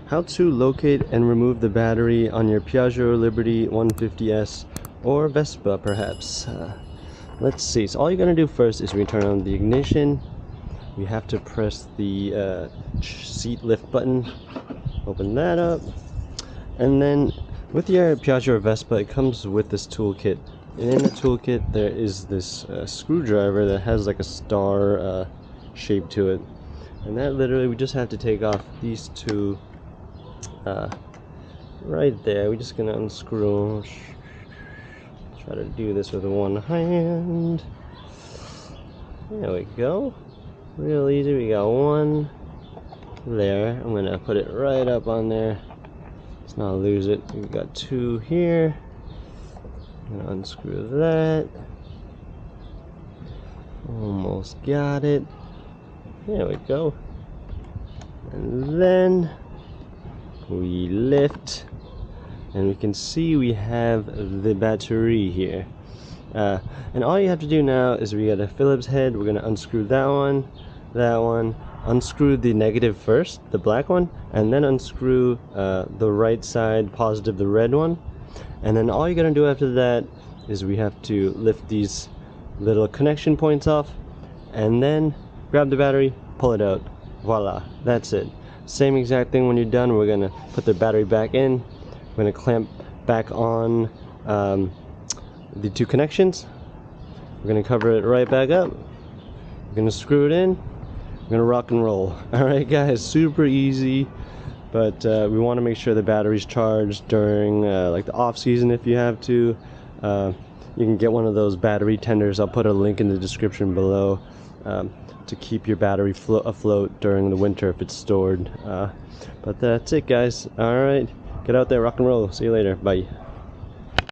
How to locate and remove the battery on your Piaggio Liberty 150S or Vespa perhaps. Let's see. So all you're going to do first is we turn on the ignition. We have to press the seat lift button. Open that up. And then with your Piaggio or Vespa, it comes with this toolkit. And in the toolkit there is this screwdriver that has like a star shape to it. And that literally, we just have to take off these two right there. We're just gonna unscrew. Try to do this with one hand. There we go. Real easy. We got one there. I'm gonna put it right up on there. Let's not lose it. We got two here. I'm gonna unscrew that. Almost got it. There we go. And then we lift, and we can see we have the battery here. And all you have to do now is we got a Phillips head. We're gonna unscrew that one, unscrew the negative first, the black one, and then unscrew the right side positive, the red one. And then all you're gonna do after that is we have to lift these little connection points off, and then grab the battery, pull it out. Voila, that's it. Same exact thing when you're done. We're gonna put the battery back in. We're gonna clamp back on the two connections. We're gonna cover it right back up. We're gonna screw it in. We're gonna rock and roll. Alright guys, super easy, but we want to make sure the battery's charged during like the off season if you have to. You can get one of those battery tenders. I'll put a link in the description below to keep your battery afloat during the winter if it's stored. But that's it guys. Alright, get out there, rock and roll. See you later. Bye.